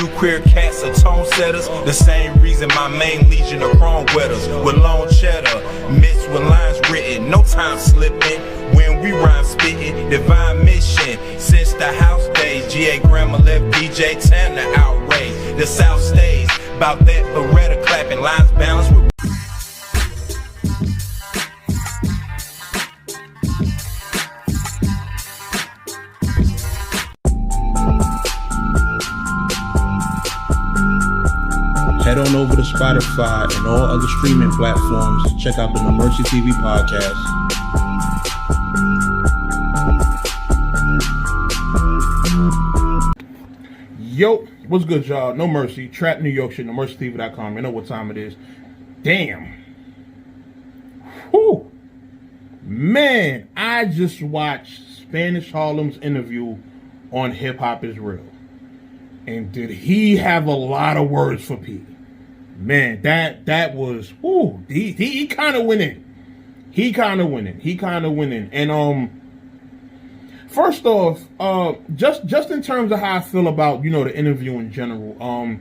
you queer cats are tone setters. The same reason my main legion of chrome wetters with long cheddar mixed with lines written. No time slipping when we rhyme spitting. Divine mission since the house days. GA Grandma left DJ Tanner outraged. The South stays about that Beretta clapping lines balanced with. Head on over to Spotify and all other streaming platforms. Check out the NoMercyTV Podcast. Yo, what's good, y'all? No Mercy, Trap New York shit, NoMercyTV.com. You know what time it is. Damn. Whew. Man, I just watched Spanish Harlem's interview on HipHopIsReal. And did he have a lot of words for P? Man, that was, whoo, he kind of went in. He kind of went in. And first off, just in terms of how I feel about, the interview in general,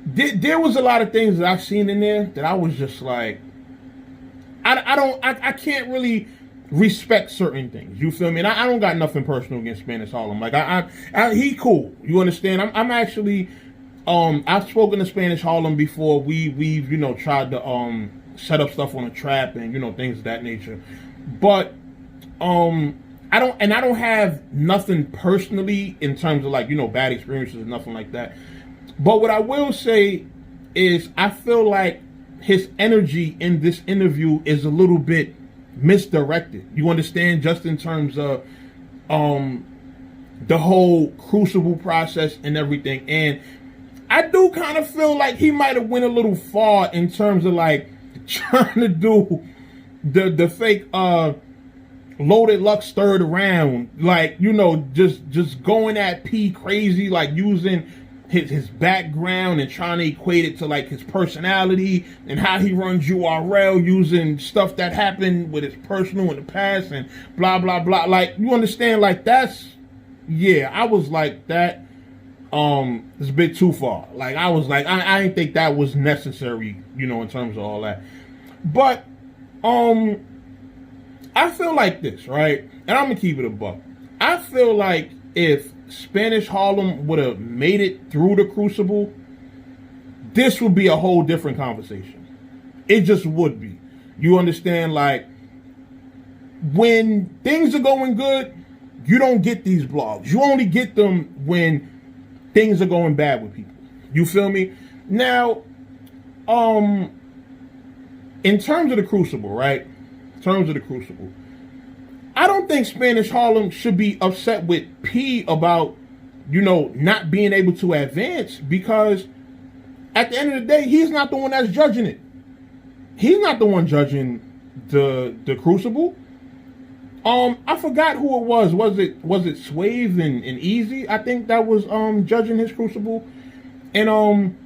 there was a lot of things that I've seen in there that I was just like, I can't really respect certain things. You feel me? And I don't got nothing personal against Spanish Harlem. Like he cool. You understand? I'm actually, I've spoken to Spanish Harlem before. We've tried to set up stuff on a trap and things of that nature. But I don't have nothing personally in terms of like bad experiences and nothing like that. But what I will say is I feel like his energy in this interview is a little bit misdirected. You understand? Just in terms of the whole crucible process and everything. And I do kind of feel like he might have went a little far in terms of like trying to do the fake loaded luck stirred around, like just going at P crazy, like using his background and trying to equate it to like his personality and how he runs URL, using stuff that happened with his personal in the past and blah blah blah. Like, you understand? Like, that's, yeah, I was like, that it's a bit too far. Like, I was like, I didn't think that was necessary, in terms of all that. But I feel like this, right? And I'm gonna keep it a buck. I feel like if Spanish Harlem would have made it through the crucible, this would be a whole different conversation. It just would be. You understand? Like, when things are going good, you don't get these blogs. You only get them when things are going bad with people. You feel me? Now, in terms of the crucible, right? In terms of the crucible, I don't think Spanish Harlem should be upset with P about, not being able to advance, because at the end of the day, he's not the one that's judging it. He's not the one judging the crucible. I forgot who it was. Was it Swave and Easy? I think that was judging his crucible. And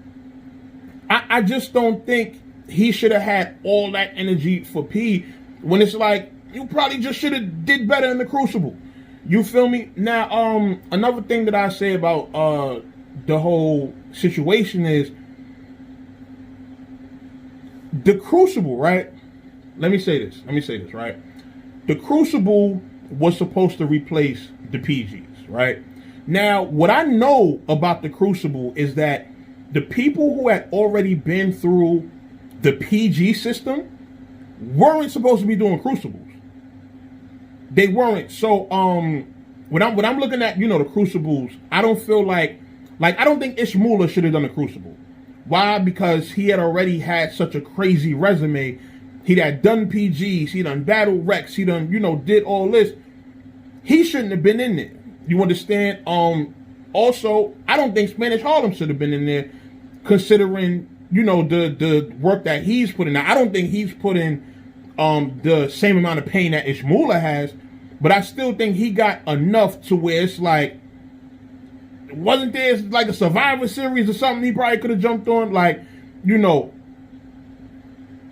I just don't think he should have had all that energy for P, when it's like, you probably just should have did better in the crucible. You feel me? Now, another thing that I say about the whole situation is the crucible, right? Let me say this, right? The crucible was supposed to replace the PGs, right? Now, what I know about the crucible is that the people who had already been through the PG system weren't supposed to be doing crucibles. They weren't. So when I'm looking at the crucibles, I don't feel like I don't think Ishmula should have done a crucible. Why? Because he had already had such a crazy resume. He had done PGs, he done battle Rex, he done did all this. He shouldn't have been in there. You understand? Also, I don't think Spanish Harlem should have been in there, considering the work that he's put in. Now, I don't think he's put in the same amount of pain that Ishmula has, but I still think he got enough to where it's like, wasn't there like a Survivor Series or something he probably could have jumped on? Like,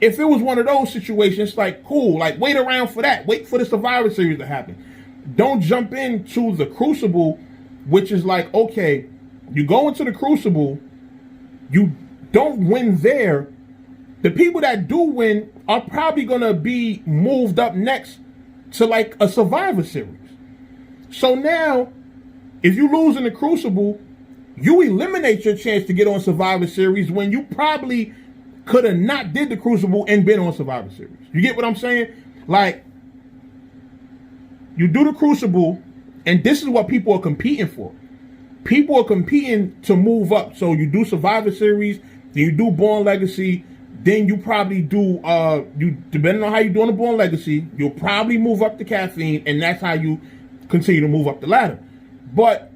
if it was one of those situations, like, cool, like, wait around for that. Wait for the Survivor Series to happen. Don't jump into the crucible, which is like, okay, You go into the Crucible, you don't win there. The people that do win are probably going to be moved up next to like a Survivor Series. So now, if you lose in the Crucible, you eliminate your chance to get on Survivor Series when you probably could have not did the Crucible and been on Survivor Series. You get what I'm saying? Like, you do the Crucible, and this is what people are competing for. People are competing to move up. So you do Survivor Series, then you do Born Legacy, then you probably do, depending on how you're doing the Born Legacy, you'll probably move up to Caffeine, and that's how you continue to move up the ladder. But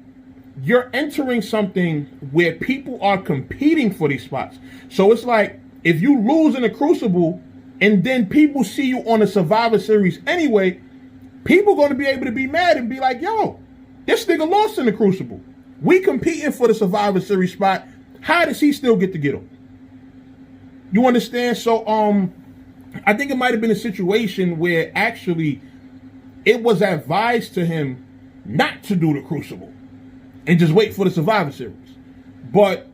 you're entering something where people are competing for these spots. So it's like, if you lose in the Crucible, and then people see you on the Survivor Series anyway, people are going to be able to be mad and be like, yo, this nigga lost in the Crucible. We competing for the Survivor Series spot. How does he still get on? You understand? So I think it might have been a situation where actually it was advised to him not to do the Crucible and just wait for the Survivor Series. But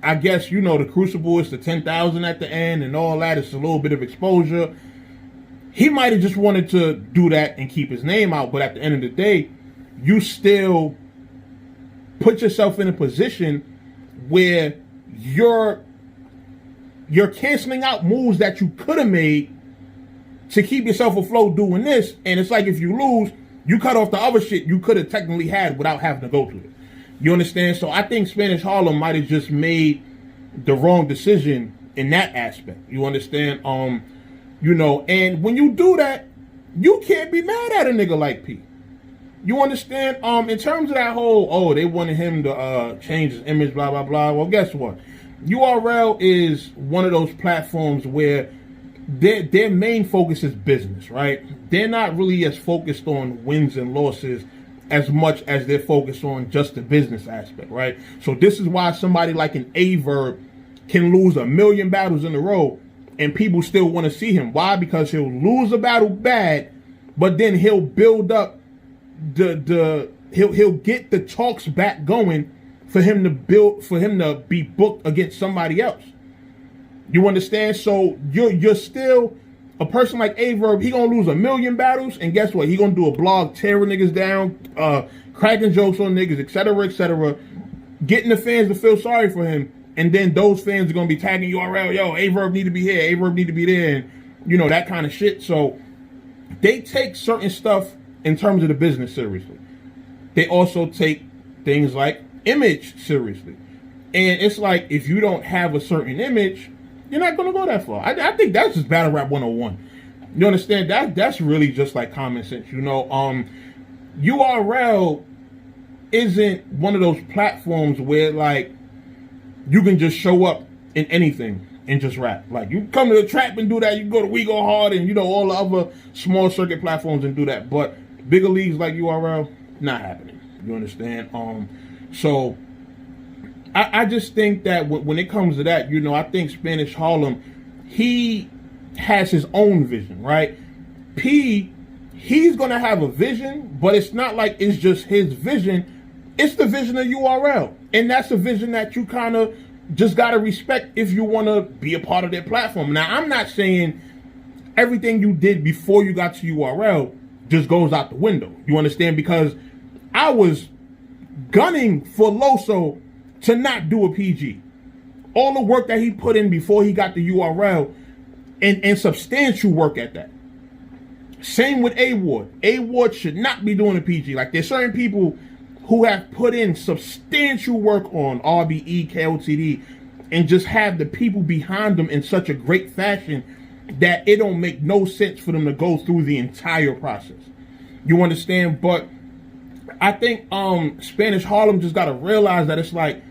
I guess, you know, the Crucible is the 10,000 at the end and all that. It's a little bit of exposure. He might have just wanted to do that and keep his name out. But at the end of the day, you still put yourself in a position where you're canceling out moves that you could have made to keep yourself afloat doing this. And it's like, if you lose, you cut off the other shit you could have technically had without having to go through it. You understand? So I think Spanish Harlem might have just made the wrong decision in that aspect. You understand? You know, and when you do that, you can't be mad at a nigga like P. You understand? In terms of that whole, they wanted him to change his image, blah, blah, blah. Well, guess what? URL is one of those platforms where their main focus is business, right? They're not really as focused on wins and losses as much as they're focused on just the business aspect, right? So this is why somebody like an Averb can lose 1,000,000 battles in a row and people still want to see him. Why? Because he'll lose a battle bad, but then he'll build up he'll get the talks back going for him to be booked against somebody else. You understand? So you're still a person like Averb. He gonna lose 1,000,000 battles, and guess what? He gonna do a blog tearing niggas down, cracking jokes on niggas, etc., getting the fans to feel sorry for him, and then those fans are gonna be tagging URL, yo, Averb need to be here, Averb need to be there, and you know, that kind of shit. So they take certain stuff in terms of the business seriously. They also take things like image seriously. And it's like, if you don't have a certain image, you're not going to go that far. I think that's just battle rap 101. You understand? That's really just like common sense. You know, URL isn't one of those platforms where like you can just show up in anything and just rap. Like, you come to the trap and do that. You can go to We Go Hard and, you know, all the other small circuit platforms and do that. But bigger leagues like URL, not happening. You understand? So I just think that when it comes to that, you know, I think Spanish Harlem, he has his own vision, right? P, he's going to have a vision, but it's not like it's just his vision. It's the vision of URL. And that's a vision that you kind of just got to respect if you want to be a part of their platform. Now, I'm not saying everything you did before you got to URL just goes out the window. You understand? Because I was gunning for Loso to not do a PG. All the work that he put in before he got the URL, and substantial work at that. Same with A-Ward. A-Ward should not be doing a PG. Like, there's certain people who have put in substantial work on RBE, KOTD, and just have the people behind them in such a great fashion that it don't make no sense for them to go through the entire process. You understand? But I think Spanish Harlem just got to realize that it's like,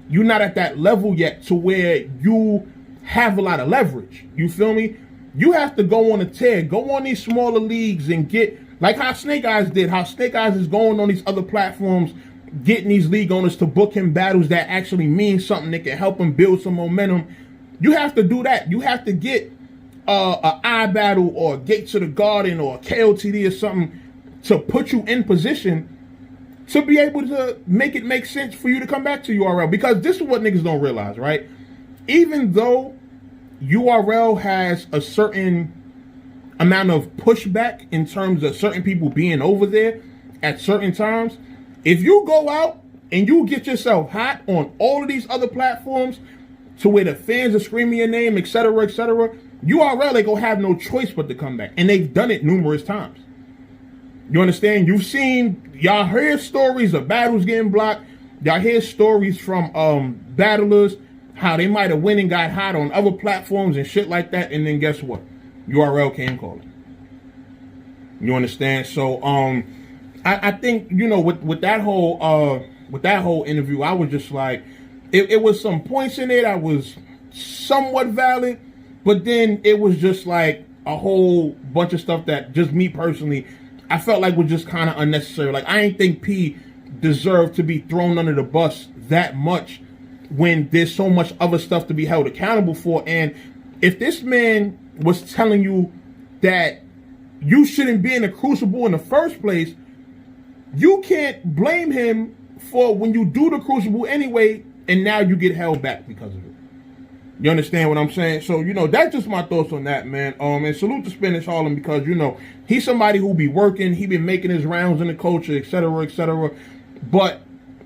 you're not at that level yet to where you have a lot of leverage. You feel me? You have to go on a tear, go on these smaller leagues and get, like how Snake Eyes did, how Snake Eyes is going on these other platforms, getting these league owners to book him battles that actually mean something, that can help him build some momentum. You have to do that. You have to get a I battle or a Gates of the Garden or a KOTD or something to put you in position to be able to make it make sense for you to come back to URL. Because this is what niggas don't realize, right? Even though URL has a certain amount of pushback in terms of certain people being over there at certain times, if you go out and you get yourself hot on all of these other platforms to where the fans are screaming your name, etc., URL, they gonna have no choice but to come back. And they've done it numerous times. You understand? You've seen, y'all hear stories of battles getting blocked. Y'all hear stories from battlers, how they might have went and got hot on other platforms and shit like that. And then guess what? URL came calling. You understand? So I think, you know, with that whole interview, I was just like, it was some points in it that was somewhat valid, but then it was just like a whole bunch of stuff that just me personally, I felt like was just kind of unnecessary. Like, I ain't think P deserved to be thrown under the bus that much when there's so much other stuff to be held accountable for. And if this man was telling you that you shouldn't be in the crucible in the first place, you can't blame him for when you do the crucible anyway, and now you get held back because of it. You understand what I'm saying? So, you know, that's just my thoughts on that, man. And salute to Spanish Harlem, because, you know, he's somebody who be working. He been making his rounds in the culture, etc. But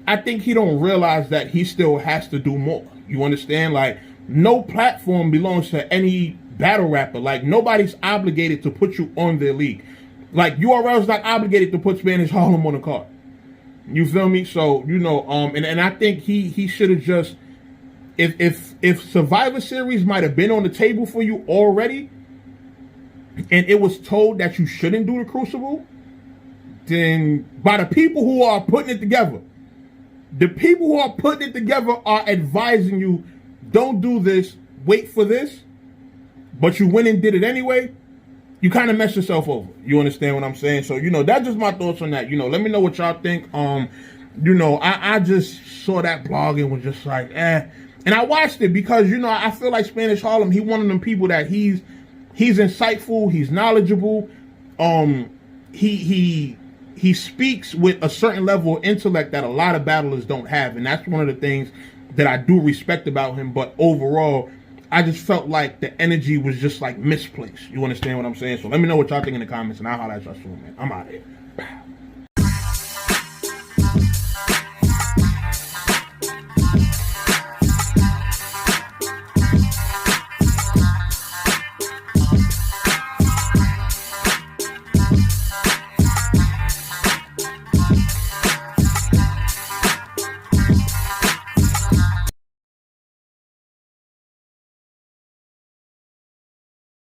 I think he don't realize that he still has to do more. You understand? Like, no platform belongs to any battle rapper. Like, nobody's obligated to put you on their league. Like, URL's not obligated to put Spanish Harlem on the card. You feel me? So, you know, and I think he should have just, if Survivor Series might have been on the table for you already, and it was told that you shouldn't do the Crucible, then by the people who are putting it together, the people who are putting it together are advising you, don't do this, wait for this, but you went and did it anyway, you kind of mess yourself over. You understand what I'm saying? So, you know, that's just my thoughts on that. You know, let me know what y'all think. You know, I just saw that blog and was just like, eh. And I watched it because, you know, I feel like Spanish Harlem, he one of them people that he's insightful, he's knowledgeable, he speaks with a certain level of intellect that a lot of battlers don't have, and that's one of the things that I do respect about him. But overall, I just felt like the energy was just like misplaced. You understand what I'm saying? So let me know what y'all think in the comments, and I'll holler at y'all soon, man. I'm out of here.